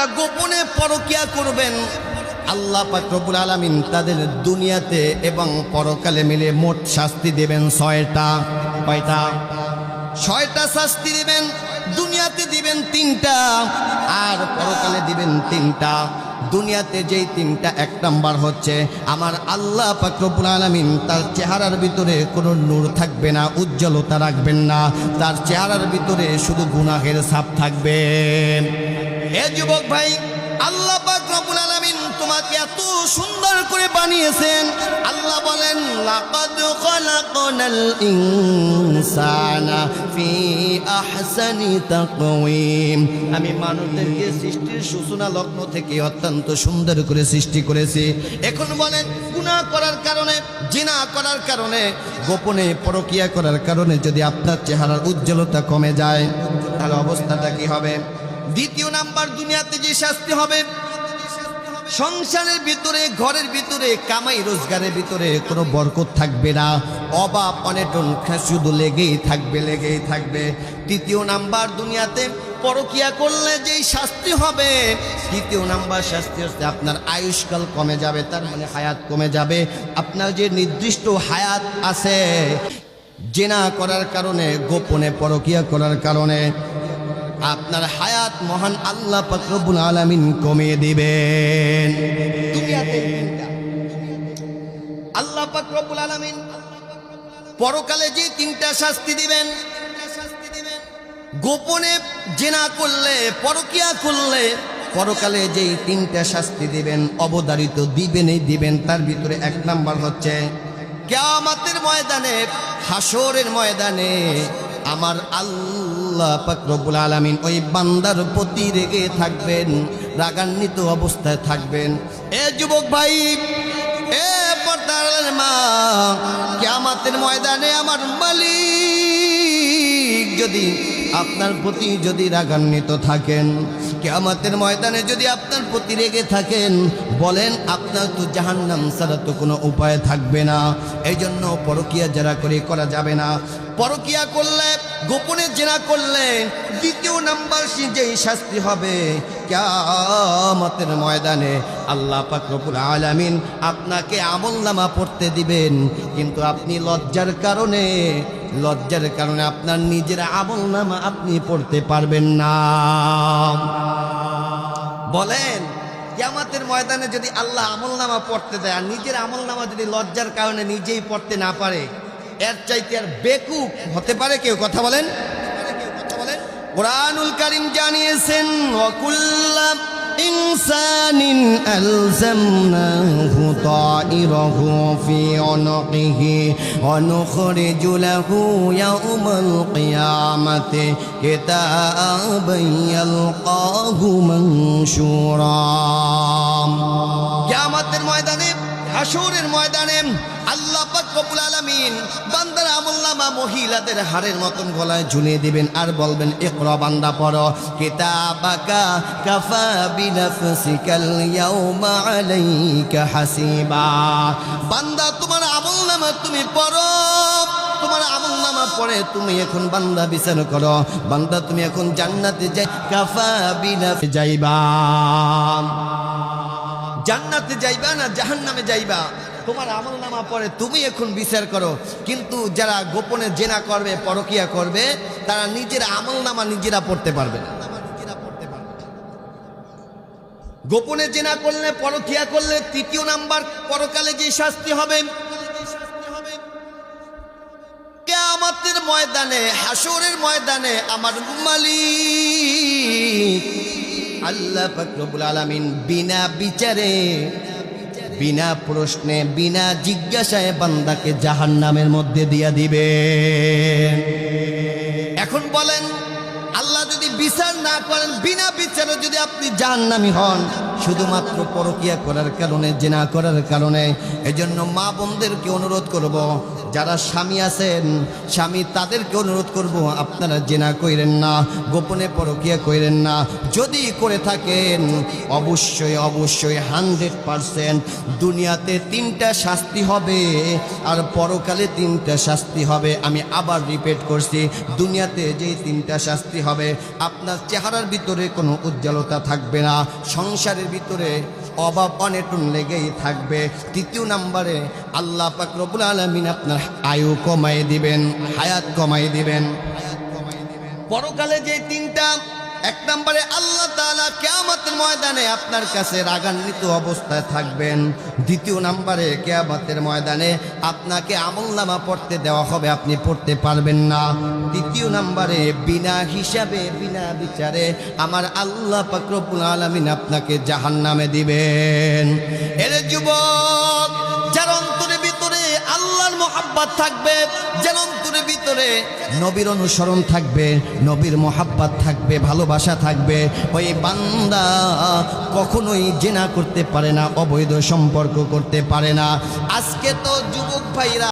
যারা গোপনে পরকিয়া করবেন আল্লাহ পাক রব্বুল আলামিন তাদের দুনিয়াতে এবং পরকালে মিলে মোট শাস্তি দেবেন 6টা। কয়টা? 6টা শাস্তি দিবেন। দুনিয়াতে দিবেন 3টা আর পরকালে দিবেন 3টা। দুনিয়াতে যেই 3টা, 1 নাম্বার হচ্ছে আমার আল্লাহ পাক রব্বুল আলামিন তার চেহারার ভিতরে কোনো নূর থাকবে না, উজ্জ্বলতা রাখবেন না, তার চেহারার ভিতরে শুধু গুনাহের ছাপ থাকবে। এ যুবক ভাই, আল্লাহ পাক রব্বুল আলামিন তোমাকে এত সুন্দর করে বানিয়েছেন। আল্লাহ বলেন লাকাদ খালাকনাল ইনসানা ফি আহসানি তাকওয়িম, আমি মানুষদেরকে সৃষ্টির সূচনা লগ্ন থেকে অত্যন্ত সুন্দর করে সৃষ্টি করেছি। এখন বলেন গুনাহ করার কারণে, জিনা করার কারণে, গোপনে পরকিয়া করার কারণে যদি আপনার চেহারার উজ্জ্বলতা কমে যায় তাহলে অবস্থাটা কি হবে? দ্বিতীয় নাম্বার, দুনিয়াতে যে শাস্তি হবে, সংসারের ভিতরে, ঘরের ভিতরে, কামাই রোজগারের ভিতরে কোনো বরকত থাকবে না, অভাব অনটন শুধু লেগেই থাকবে, লেগেই থাকবে। তৃতীয় নাম্বার, দুনিয়াতে পরকিয়া করলে যেই শাস্তি হবে, তৃতীয় নাম্বার শাস্তি হচ্ছে আপনার আয়ুষ্কাল কমে যাবে, তার মানে হায়াত কমে যাবে। আপনার যে নির্দিষ্ট হায়াত আছে জিনা করার কারণে, গোপনে পরকিয়া করার কারণে আপনার হায়াত মহান আল্লাহ পাক রব্বুল আলামিন কমিয়ে দিবেন। দুনিয়াতে আল্লাহ পাক রব্বুল আলামিন পরকালে যে 3টা শাস্তি দিবেন, গোপনে জিনা করলে, পরকিয়া করলে পরকালে যেই 3টা শাস্তি দিবেন, অবধারিত দিবেনই দিবেন। তার ভিতরে 1 নাম্বার হচ্ছে কিয়ামতের ময়দানে, হাসরের ময়দানে আমার আল্লাহ পাক রব্বুল আলামিন ওই বান্দার প্রতি রেগে থাকবেন, রাগান্বিত অবস্থায় থাকবেন। এ যুবক ভাই, এ পর্দার মা, কিয়ামতের ময়দানে আমার মালিক যদি আপনার প্রতি যদি রাগান্বিত থাকেন, কিয়ামতের ময়দানে যদি আপনার প্রতি রেগে থাকেন, বলেন আপনার তো জাহান্নাম ছাড়া তো কোনো উপায় থাকবে না। এই জন্য পরকিয়া যারা করা যাবে না। পরকিয়া করলে, গোপনে জিনা করলে দ্বিতীয় নাম্বার যেই শাস্তি হবে, কিয়ামতের ময়দানে আল্লাহ পাক রব্বুল আলামিন আপনাকে আমলনামা পড়তে দিবেন, কিন্তু আপনি লজ্জার কারণে আপনার নিজের আমলনামা আপনি পড়তে পারবেন না। বলেন কিয়ামতের ময়দানে যদি আল্লাহ আমলনামা পড়তে দেয় আর নিজের আমলনামা যদি লজ্জার কারণে নিজেই পড়তে না পারে, এর চাইতে আর বেকুব হতে পারে কেউ? কথা বলেন। কুরআনুল কারীম জানিয়েছেন ওয়াকুল্লা ইনসানিন আলজামনাহু তাইরাহু ফি উনকিহি ওয়া নুখরিজু লাহু ইয়াওমাল কিয়ামাতি কিতাবান ইয়ালকাহু মানশুরা। কিয়ামতের ময়দানে, হাসরের ময়দানে আল্লাহ পাক রব্বুল আলামিন বান্দার আমলনামা মহিলাদের হাড়ের মতন গলায় ঝুলিয়ে দিবেন আর বলবেন ইকরা বান্দা পড়ো, কিতাবাকা কাফা বিনাফসিকাল ইয়াউমা আলাইকা হাসিবা। বান্দা তোমার আমলনামা তুমি পড়ো, তোমার আমলনামা পড়ে তুমি এখন বান্দা বিচার করো। বান্দা তুমি এখন জান্নাতে যাই, কাফা বিনাফসি যাইবা, জান্নাতে যাইবা না জাহান্নামে যাইবা, তোমার আমলনামা পড়ে তুমি এখন বিচার করো। কিন্তু যারা গোপনে জিনা করবে, পরকিয়া করবে, তারা নিজের আমলনামা নিজেরা পড়তে পারবে না। গোপনে জিনা করলে, পরকিয়া করলে তৃতীয় নাম্বার পরকালে যে শাস্তি হবে, কিয়ামতের ময়দানে, হাসরের ময়দানে আমার মালিক আল্লাহ পাক রব্বুল আলামিন বিনা বিচারে, বিনা প্রশ্নে, বিনা জিজ্ঞাসায় বান্দাকে জাহান্নামের মধ্যে দিয়া দিবে। এখন বলেন আল্লাহ যদি বিচার না করেন, বিনা বিচারে যদি আপনি জাহান্নামী হন শুধুমাত্র পরকিয়া করার কারণে, জিনা করার কারণে, এজন্য মা বোনদেরকে অনুরোধ করব, যারা স্বামী আছেন, স্বামী তাদেরকে অনুরোধ করব আপনারা জেনা কইরেন না, গোপনে পরকিয়া কইরেন না। যদি করে থাকেন অবশ্যই অবশ্যই 100% দুনিয়াতে 3টা শাস্তি হবে আর পরকালে 3টা শাস্তি হবে। আমি আবার রিপিট করছি, দুনিয়াতে যেই 3টা শাস্তি হবে, আপনার চেহারার ভিতরে কোনো উজ্জ্বলতা থাকবে না, সংসারের ভিতরে অভাব অনটন লেগেই থাকবে। 3য় নম্বরে আল্লাহ পাক রব্বুল আলামিন আপনার আয়ু কমাই দিবেন, হায়াত কমাই দিবেন। পরকালে যে 3টা, 1 নম্বরে আল্লাহ তাআলা কিয়ামতের ময়দানে আপনার কাছে রাগান্বিত অবস্থায় থাকবেন। 2য় নম্বরে কিয়ামতের ময়দানে আপনাকে আমলনামা পড়তে দেওয়া হবে, আপনি পড়তে পারবেন না। 3য় নম্বরে বিনা হিসাবে বিনা বিচারে আমার আল্লাহ পাক রব্বুল আলামিন আপনাকে জাহান্নামে দিবেন। এর যুবক, যার অন্তরের ভিতরে আল্লাহর মোহাব্বত থাকবে, যার অন্তরের ভিতরে নবীর অনুসরণ থাকবে, নবীর মোহাব্বত থাকবে, ভালোবাসা থাকবে, ওই বান্দা কখনোই জিনা করতে পারে না, অবৈধ সম্পর্ক করতে পারে না। আজকে তো যুবক ভাইরা